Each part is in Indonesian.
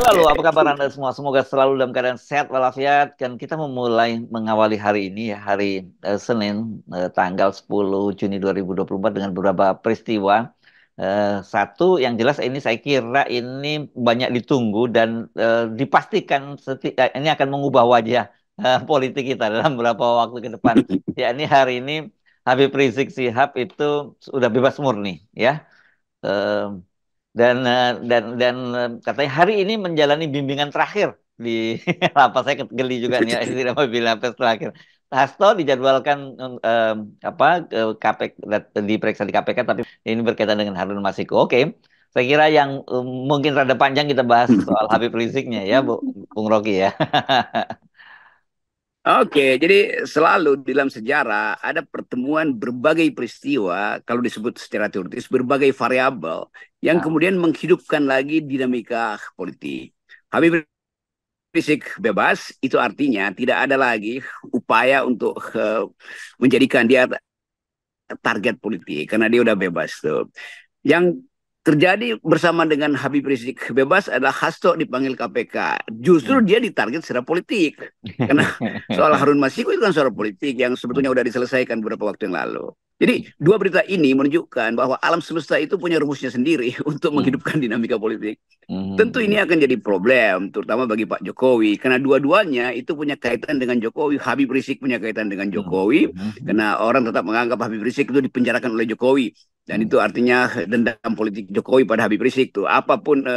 Halo, apa kabar Anda semua? Semoga selalu dalam keadaan sehat walafiat. Dan kita memulai mengawali hari ini ya, hari Senin, tanggal 10 Juni 2024 dengan beberapa peristiwa. Satu yang jelas ini saya kira ini banyak ditunggu dan dipastikan ini akan mengubah wajah politik kita dalam beberapa waktu ke depan. Ya, ini hari ini Habib Rizik Sihab itu sudah bebas murni ya. Eh, dan katanya hari ini menjalani bimbingan terakhir di apa saya geli juga nih ya tidak mau bilang tes terakhir. Hasto dijadwalkan apa ke KPK diperiksa di KPK tapi ini berkaitan dengan Harun Masiku. Oke. Saya kira yang mungkin rada panjang kita bahas soal Habib Riziknya ya, Bung Rocky ya. Oke, jadi selalu dalam sejarah ada pertemuan berbagai peristiwa, kalau disebut secara teoritis, berbagai variabel yang Nah, kemudian menghidupkan lagi dinamika politik. Habib Rizik bebas, itu artinya tidak ada lagi upaya untuk menjadikan dia target politik, karena dia udah bebas tuh. Yang terjadi bersama dengan Habib Rizik bebas adalah Hasto dipanggil KPK. Justru hmm. dia ditarget secara politik. Karena soal Harun Masiku itu kan soal politik yang sebetulnya sudah diselesaikan beberapa waktu yang lalu. Jadi dua berita ini menunjukkan bahwa alam semesta itu punya rumusnya sendiri untuk Hmm. menghidupkan dinamika politik. Tentu ini Hmm. akan jadi problem, terutama bagi Pak Jokowi, karena dua-duanya itu punya kaitan dengan Jokowi. Habib Rizik punya kaitan dengan Hmm. Jokowi, Hmm. Hmm. karena orang tetap menganggap Habib Rizik itu dipenjarakan oleh Jokowi. Dan Hmm. itu artinya dendam politik Jokowi pada Habib Rizik itu. Apapun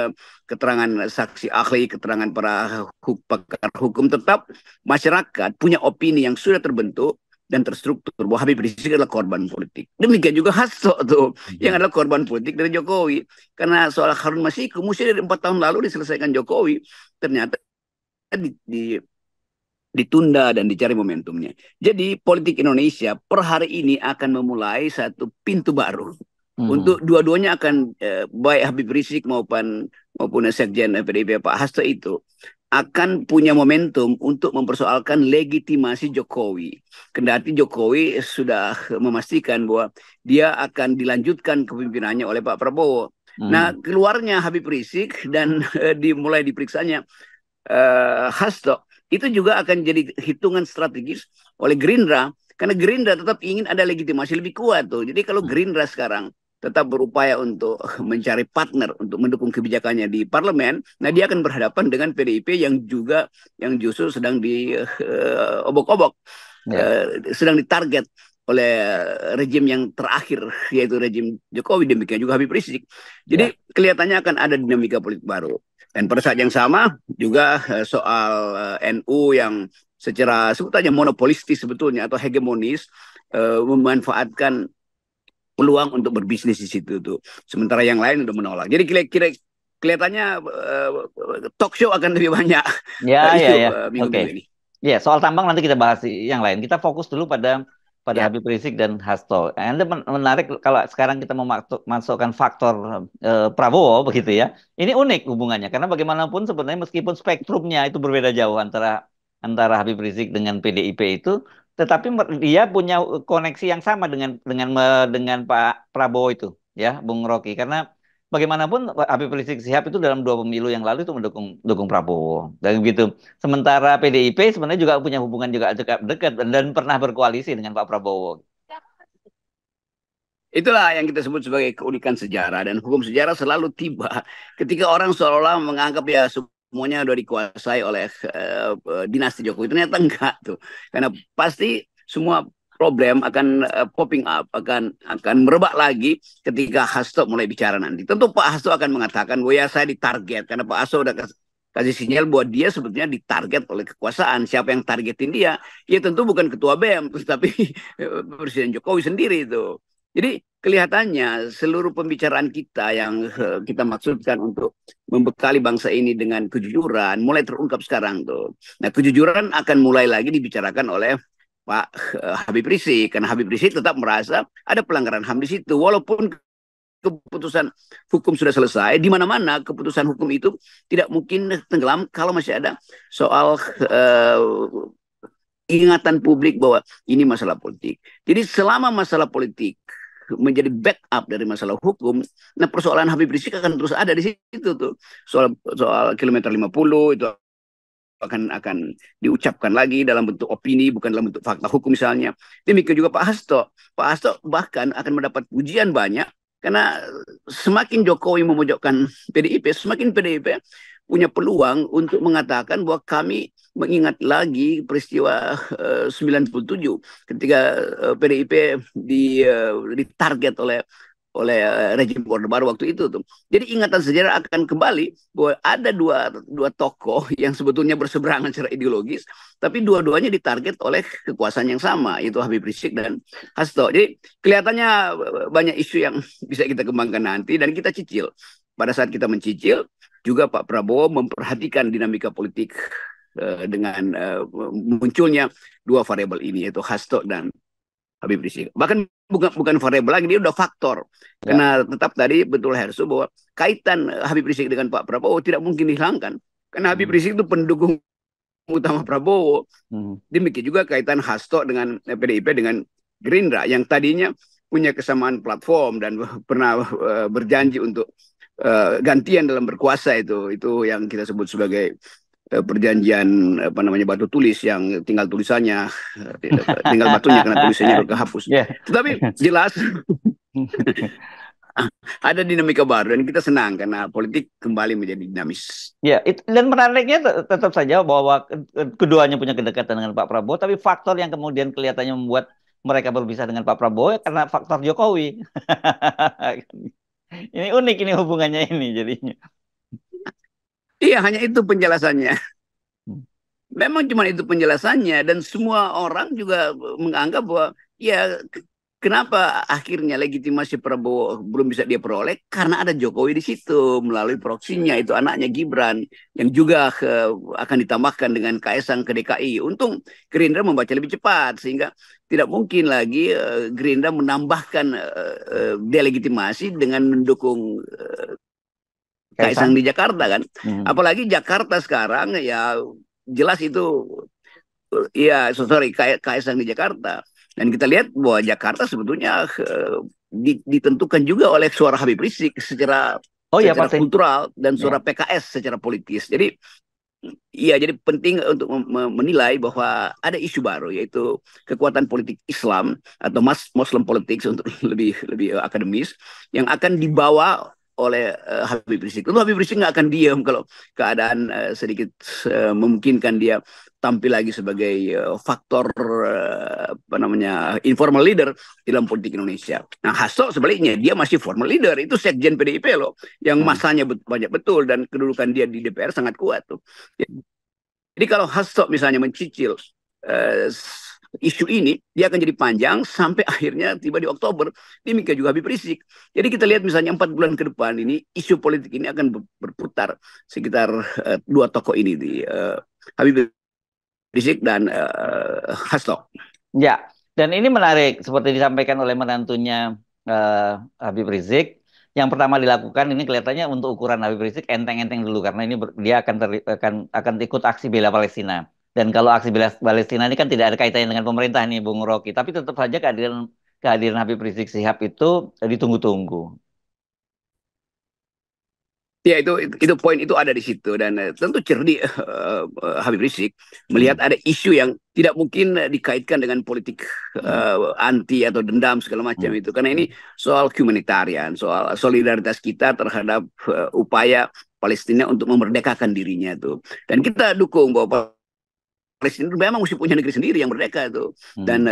keterangan saksi ahli, keterangan para pakar hukum, tetap masyarakat punya opini yang sudah terbentuk dan terstruktur bahwa Habib Rizik adalah korban politik. Demikian juga Hasto tuh yang Hmm. adalah korban politik dari Jokowi. Karena soal Harun Masiku mesti dari 4 tahun lalu diselesaikan Jokowi. Ternyata di, di, ditunda dan dicari momentumnya. Jadi politik Indonesia per hari ini akan memulai satu pintu baru. Hmm. Untuk dua-duanya akan baik Habib Rizik maupun Sekjen PDIP Pak Hasto itu akan punya momentum untuk mempersoalkan legitimasi Jokowi. Kendati Jokowi sudah memastikan bahwa dia akan dilanjutkan kepemimpinannya oleh Pak Prabowo. Nah, Hmm. keluarnya Habib Rizik dan dimulai diperiksanya Hasto itu juga akan jadi hitungan strategis oleh Gerindra karena Gerindra tetap ingin ada legitimasi lebih kuat tuh. Jadi kalau Hmm. Gerindra sekarang tetap berupaya untuk mencari partner untuk mendukung kebijakannya di parlemen, nah dia akan berhadapan dengan PDIP yang justru sedang diobok-obok, Ya. sedang ditarget oleh rejim yang terakhir yaitu rejim Jokowi, demikian juga Habib Rizik. Ya. Jadi kelihatannya akan ada dinamika politik baru. Dan pada saat yang sama juga soal NU yang secara sebetulnya monopolistis sebetulnya atau hegemonis memanfaatkan peluang untuk berbisnis di situ tuh. Sementara yang lain udah menolak. Jadi kira-kira kelihatannya talk show akan lebih banyak Ya, ya, isu ya. Oke. minggu-minggu ini. Ya, soal tambang nanti kita bahas yang lain. Kita fokus dulu pada Ya. Habib Rizik dan Hasto. Anda menarik kalau sekarang kita memasukkan faktor Prabowo begitu ya. Ini unik hubungannya karena bagaimanapun sebenarnya meskipun spektrumnya itu berbeda jauh antara antara Habib Rizik dengan PDIP itu, tetapi dia punya koneksi yang sama dengan Pak Prabowo itu ya, Bung Rocky. Karena bagaimanapun Habib Rizik Sihab itu dalam dua pemilu yang lalu itu mendukung Prabowo dan begitu. Sementara PDIP sebenarnya juga punya hubungan juga dekat dekat dan pernah berkoalisi dengan Pak Prabowo. Itulah yang kita sebut sebagai keunikan sejarah dan hukum sejarah selalu tiba ketika orang seolah-olah menganggap ya semuanya sudah dikuasai oleh dinasti Jokowi. Ternyata enggak tuh. Karena pasti semua problem akan popping up, akan merebak lagi ketika Hasto mulai bicara nanti. Tentu Pak Hasto akan mengatakan, "Oh ya saya ditarget," karena Pak Hasto udah kasih sinyal bahwa dia sebetulnya ditarget oleh kekuasaan. Siapa yang targetin dia? Ya tentu bukan ketua BEM, tapi Presiden Jokowi sendiri itu. Jadi kelihatannya seluruh pembicaraan kita yang kita maksudkan untuk membekali bangsa ini dengan kejujuran mulai terungkap sekarang tuh. Nah, kejujuran akan mulai lagi dibicarakan oleh Pak Habib Rizik karena Habib Rizik tetap merasa ada pelanggaran HAM di situ walaupun keputusan hukum sudah selesai. Di mana-mana keputusan hukum itu tidak mungkin tenggelam kalau masih ada soal ingatan publik bahwa ini masalah politik. Jadi selama masalah politik menjadi backup dari masalah hukum, nah persoalan Habib Rizik akan terus ada di situ tuh. Soal soal kilometer 50 itu akan diucapkan lagi dalam bentuk opini, bukan dalam bentuk fakta hukum misalnya. Demikian juga Pak Hasto. Pak Hasto bahkan akan mendapat pujian banyak karena semakin Jokowi memojokkan PDIP, semakin PDIP punya peluang untuk mengatakan bahwa kami mengingat lagi peristiwa 97 ketika PDIP ditarget oleh rejim Orde Baru waktu itu tuh. Jadi ingatan sejarah akan kembali bahwa ada dua tokoh yang sebetulnya berseberangan secara ideologis, tapi dua-duanya ditarget oleh kekuasaan yang sama, yaitu Habib Rizik dan Hasto. Jadi kelihatannya banyak isu yang bisa kita kembangkan nanti dan kita cicil. Pada saat kita mencicil, juga Pak Prabowo memperhatikan dinamika politik dengan munculnya dua variabel ini, yaitu Hasto dan Habib Rizik. Bahkan bukan variabel lagi, dia udah faktor. Ya. Karena tetap tadi betul Hersu bahwa kaitan Habib Rizik dengan Pak Prabowo tidak mungkin dihilangkan. Karena Habib Rizik itu pendukung utama Prabowo. Demikian juga kaitan Hasto dengan PDIP dengan Gerindra yang tadinya punya kesamaan platform dan pernah berjanji untuk gantian dalam berkuasa itu yang kita sebut sebagai perjanjian batu tulis yang tinggal tulisannya tinggal batunya karena tulisannya udah kehapus. Tetapi jelas ada dinamika baru dan kita senang karena politik kembali menjadi dinamis. Ya, dan menariknya tetap saja bahwa keduanya punya kedekatan dengan Pak Prabowo, tapi faktor yang kemudian kelihatannya membuat mereka berpisah dengan Pak Prabowo ya karena faktor Jokowi. Ini unik ini hubungannya ini jadinya. Iya, hanya itu penjelasannya. Memang cuma itu penjelasannya dan semua orang juga menganggap bahwa ya kenapa akhirnya legitimasi Prabowo belum bisa dia peroleh karena ada Jokowi di situ melalui proksinya itu anaknya Gibran yang juga akan ditambahkan dengan Kaesang ke DKI. Untung Gerindra membaca lebih cepat sehingga tidak mungkin lagi Gerindra menambahkan delegitimasi dengan mendukung Kaesang di Jakarta kan. Apalagi Jakarta sekarang ya jelas itu ya Kaesang di Jakarta. Dan kita lihat bahwa Jakarta sebetulnya ditentukan juga oleh suara Habib Rizik secara kultural dan suara PKS secara politis. Jadi iya, jadi penting untuk menilai bahwa ada isu baru yaitu kekuatan politik Islam atau Muslim politics untuk lebih akademis yang akan dibawa oleh Habib Rizik. Tentu Habib Rizik nggak akan diam kalau keadaan sedikit memungkinkan dia tampil lagi sebagai faktor informal leader dalam politik Indonesia. Nah, Hasto sebaliknya dia masih formal leader, itu sekjen PDIP loh, yang masanya banyak betul dan kedudukan dia di DPR sangat kuat tuh. Jadi kalau Hasto misalnya mencicil isu ini, dia akan jadi panjang sampai akhirnya tiba di Oktober. Demikian juga Habib Rizik. Jadi kita lihat misalnya 4 bulan ke depan ini, isu politik ini akan berputar sekitar dua tokoh ini di Habib Rizik dan Hasto. Ya, dan ini menarik seperti disampaikan oleh menantunya Habib Rizik. Yang pertama dilakukan ini kelihatannya untuk ukuran Habib Rizik enteng-enteng dulu karena ini dia akan ikut aksi bela Palestina. Dan kalau aksi bela Palestina ini kan tidak ada kaitannya dengan pemerintah nih Bung Rocky, tapi tetap saja kehadiran Habib Rizik Syihab itu ditunggu-tunggu. Ya itu poin itu ada di situ dan tentu cerdik Habib Rizik melihat ada isu yang tidak mungkin dikaitkan dengan politik anti atau dendam segala macam itu karena ini soal humanitarian, soal solidaritas kita terhadap upaya Palestina untuk memerdekakan dirinya itu dan kita dukung bahwa Palestina memang mesti punya negeri sendiri yang merdeka itu dan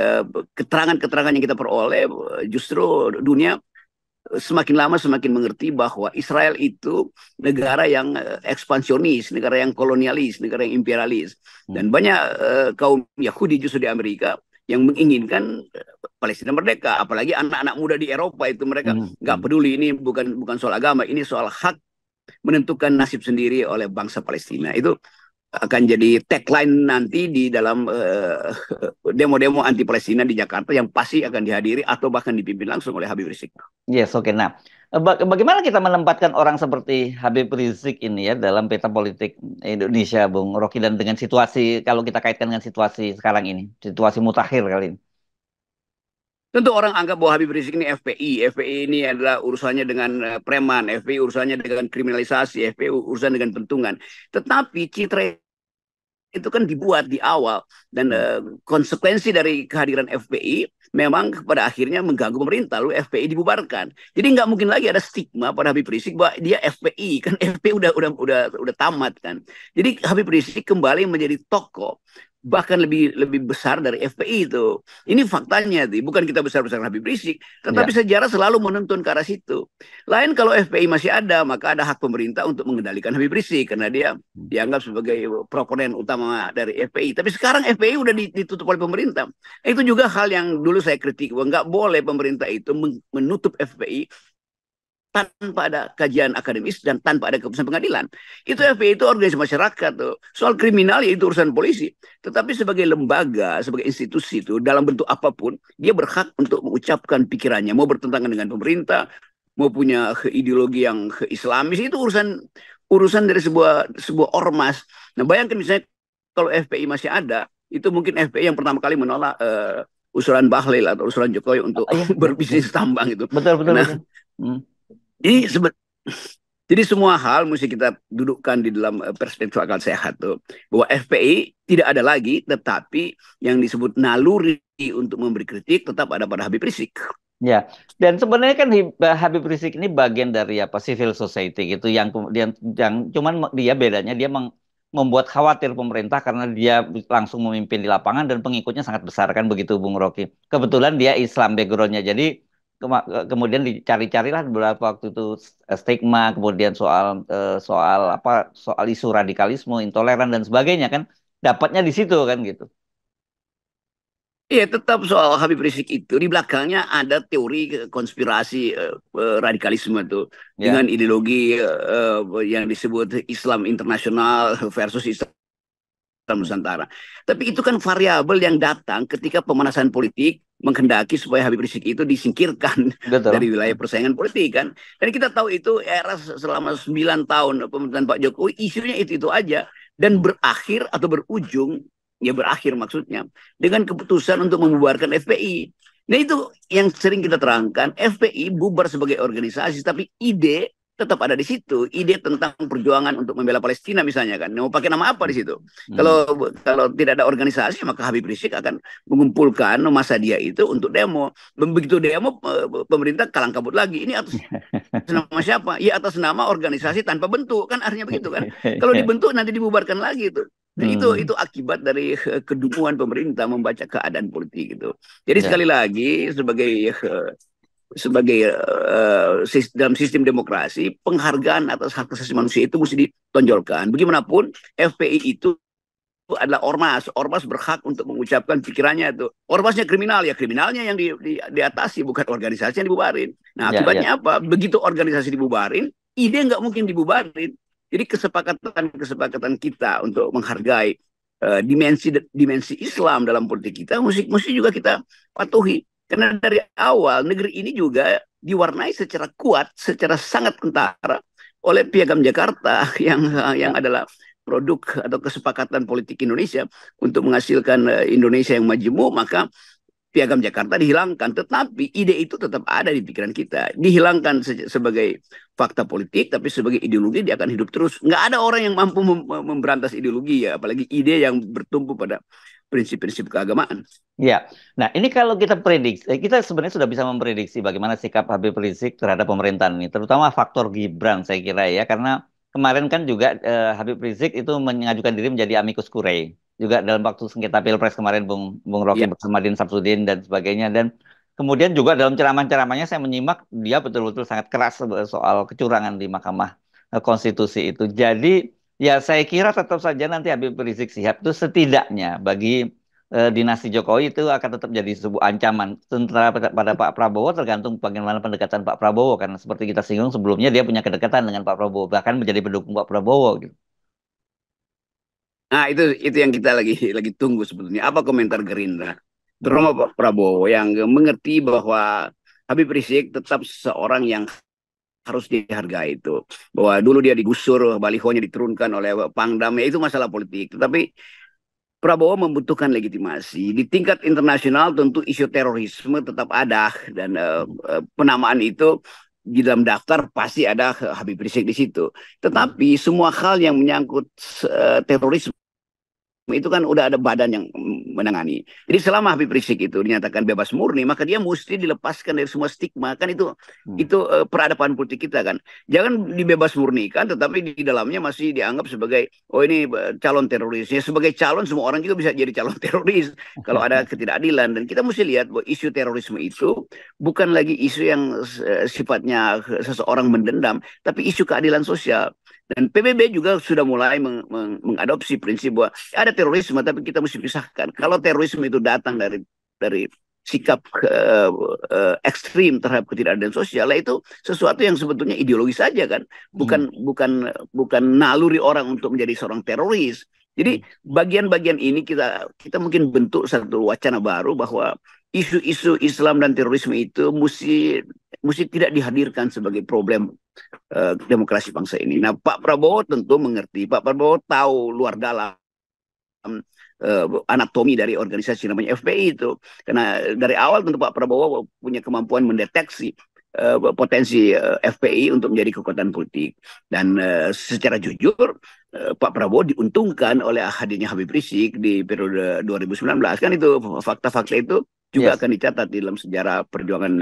keterangan-keterangan yang kita peroleh justru dunia semakin lama semakin mengerti bahwa Israel itu negara yang ekspansionis, negara yang kolonialis, negara yang imperialis. Dan banyak kaum Yahudi justru di Amerika yang menginginkan Palestina merdeka. Apalagi anak-anak muda di Eropa itu mereka nggak peduli ini bukan soal agama, ini soal hak menentukan nasib sendiri oleh bangsa Palestina. Itu akan jadi tagline nanti di dalam demo-demo anti Palestina di Jakarta yang pasti akan dihadiri atau bahkan dipimpin langsung oleh Habib Rizik. Yes, oke. Nah, bagaimana kita menempatkan orang seperti Habib Rizik ini ya dalam peta politik Indonesia, Bung Rocky, dan dengan situasi kalau kita kaitkan dengan situasi sekarang ini, situasi mutakhir kali ini? Tentu orang anggap bahwa Habib Rizik ini FPI. FPI ini adalah urusannya dengan preman, FPI urusannya dengan kriminalisasi, FPI urusan dengan pentungan. Tetapi citra itu kan dibuat di awal dan konsekuensi dari kehadiran FPI memang pada akhirnya mengganggu pemerintah, lalu FPI dibubarkan. Jadi nggak mungkin lagi ada stigma pada Habib Rizik bahwa dia FPI, kan FPI udah tamat kan. Jadi Habib Rizik kembali menjadi tokoh bahkan lebih besar dari FPI itu. Ini faktanya, bukan kita besar-besar Habib Rizik, tetapi Ya. sejarah selalu menuntun ke arah situ. Lain kalau FPI masih ada, maka ada hak pemerintah untuk mengendalikan Habib Rizik karena dia dianggap sebagai proponen utama dari FPI. Tapi sekarang FPI udah ditutup oleh pemerintah. Itu juga hal yang dulu saya kritik, bahwa nggak boleh pemerintah itu menutup FPI tanpa ada kajian akademis dan tanpa ada keputusan pengadilan. Itu FPI itu organisasi masyarakat tuh. Soal kriminal ya itu urusan polisi. Tetapi sebagai lembaga, sebagai institusi itu dalam bentuk apapun, dia berhak untuk mengucapkan pikirannya. Mau bertentangan dengan pemerintah, mau punya ideologi yang Islamis, itu urusan dari sebuah ormas. Nah, bayangkan misalnya kalau FPI masih ada, itu mungkin FPI yang pertama kali menolak usulan Bahlil atau usulan Jokowi untuk Iya, betul. berbisnis tambang itu. Betul, betul, Karena betul. Hmm. ini jadi semua hal mesti kita dudukkan di dalam perspektif akal sehat tuh. Bahwa FPI tidak ada lagi, tetapi yang disebut naluri untuk memberi kritik tetap ada pada Habib Rizik. Ya, dan sebenarnya kan Habib Rizik ini bagian dari apa civil society gitu yang kemudian yang cuman dia bedanya dia membuat khawatir pemerintah karena dia langsung memimpin di lapangan dan pengikutnya sangat besar kan begitu Bung Rocky. Kebetulan dia Islam backgroundnya jadi kemudian dicari-carilah beberapa waktu itu stigma kemudian soal apa soal isu radikalisme, intoleran dan sebagainya kan dapatnya di situ kan gitu. Iya, tetap soal Habib Rizik itu di belakangnya ada teori konspirasi radikalisme tuh dengan Ya, ideologi yang disebut Islam internasional versus Islam Nusantara. Tapi itu kan variabel yang datang ketika pemanasan politik menghendaki supaya Habib Rizik itu disingkirkan dari betul. wilayah persaingan politik kan. Dan kita tahu itu era selama 9 tahun pemerintahan Pak Jokowi isunya itu aja dan berakhir atau berujung ya berakhir maksudnya dengan keputusan untuk membubarkan FPI. Nah itu yang sering kita terangkan, FPI bubar sebagai organisasi tapi ide tetap ada di situ, ide tentang perjuangan untuk membela Palestina misalnya kan, mau pakai nama apa di situ? Hmm. Kalau kalau tidak ada organisasi maka Habib Rizik akan mengumpulkan masa dia itu untuk demo. Begitu demo pemerintah kalang kabut lagi. Ini atas nama siapa? Ya atas nama organisasi tanpa bentuk kan artinya begitu kan. Kalau dibentuk nanti dibubarkan lagi itu. Dan itu Hmm. akibat dari kedunguan pemerintah membaca keadaan politik itu. Jadi Ya. sekali lagi sebagai dalam sistem demokrasi penghargaan atas hak asasi manusia itu mesti ditonjolkan. Bagaimanapun FPI itu adalah ormas. Ormas berhak untuk mengucapkan pikirannya itu. Ormasnya kriminal ya kriminalnya yang diatasi bukan organisasi yang dibubarin. Nah Ya, ya. akibatnya apa? Begitu organisasi dibubarin, ide nggak mungkin dibubarin. Jadi kesepakatan kita untuk menghargai dimensi Islam dalam politik kita, mesti juga kita patuhi. Karena dari awal negeri ini juga diwarnai secara kuat, secara sangat kentara oleh Piagam Jakarta yang Ya. adalah produk atau kesepakatan politik Indonesia untuk menghasilkan Indonesia yang majemuk, maka Piagam Jakarta dihilangkan, tetapi ide itu tetap ada di pikiran kita. Dihilangkan sebagai fakta politik, tapi sebagai ideologi dia akan hidup terus. Nggak ada orang yang mampu memberantas ideologi ya, apalagi ide yang bertumpu pada prinsip-prinsip keagamaan. Ya, nah ini kalau kita prediksi, kita sebenarnya sudah bisa memprediksi bagaimana sikap Habib Rizik terhadap pemerintahan ini, terutama faktor Gibran saya kira ya, karena kemarin kan juga Habib Rizik itu mengajukan diri menjadi amicus curiae, juga dalam waktu sengketa Pilpres kemarin Bung Rocky Ya, bersama Din Samsudin dan sebagainya, dan kemudian juga dalam ceramah-ceramahnya saya menyimak dia betul-betul sangat keras soal kecurangan di Mahkamah Konstitusi itu. Jadi ya saya kira tetap saja nanti Habib Rizik Sihab itu setidaknya bagi dinasti Jokowi itu akan tetap jadi sebuah ancaman. Sementara pada Pak Prabowo tergantung bagaimana pendekatan Pak Prabowo karena seperti kita singgung sebelumnya dia punya kedekatan dengan Pak Prabowo bahkan menjadi pendukung Pak Prabowo gitu. nah itu yang kita lagi tunggu sebetulnya. Apa komentar Gerindra, terutama Pak Prabowo yang mengerti bahwa Habib Rizik tetap seorang yang harus dihargai itu. Bahwa dulu dia digusur, balihonya diturunkan oleh Pangdam, ya itu masalah politik. Tetapi Prabowo membutuhkan legitimasi. Di tingkat internasional tentu isu terorisme tetap ada dan penamaan itu di dalam daftar pasti ada Habib Rizik di situ. Tetapi semua hal yang menyangkut terorisme itu kan udah ada badan yang menangani. Jadi selama Habib Rizik itu dinyatakan bebas murni, maka dia mesti dilepaskan dari semua stigma. Kan itu peradaban politik kita kan. Jangan dibebas murnikan, tetapi di dalamnya masih dianggap sebagai oh ini calon teroris. Ya, sebagai calon semua orang juga bisa jadi calon teroris kalau ada ketidakadilan. Dan kita mesti lihat bahwa isu terorisme itu bukan lagi isu yang sifatnya seseorang mendendam, tapi isu keadilan sosial. Dan PBB juga sudah mulai mengadopsi prinsip bahwa ada terorisme, tapi kita mesti pisahkan. Kalau terorisme itu datang dari sikap ekstrim terhadap ketidakadilan sosial, itu sesuatu yang sebetulnya ideologis saja kan, bukan naluri orang untuk menjadi seorang teroris. Jadi bagian-bagian ini kita mungkin bentuk satu wacana baru bahwa isu-isu Islam dan terorisme itu mesti tidak dihadirkan sebagai problem demokrasi bangsa ini. Nah, Pak Prabowo tentu mengerti. Pak Prabowo tahu luar dalam anatomi dari organisasi namanya FPI itu. Karena dari awal tentu Pak Prabowo punya kemampuan mendeteksi potensi FPI untuk menjadi kekuatan politik. Dan secara jujur Pak Prabowo diuntungkan oleh hadirnya Habib Rizik di periode 2019. Kan itu fakta-fakta itu juga akan dicatat di dalam sejarah perjuangan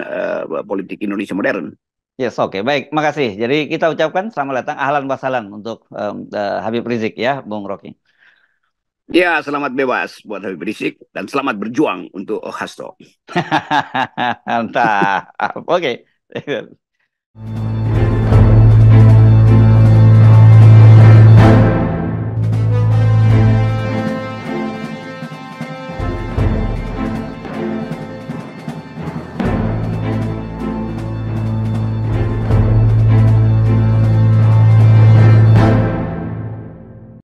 politik Indonesia modern. Yes, oke, baik, makasih. Jadi kita ucapkan selamat datang, ahlan wa sahlan untuk Habib Rizik ya, Bung Rocky. Ya, selamat bebas buat Habib Rizik dan selamat berjuang untuk Hasto. Mantap, oke.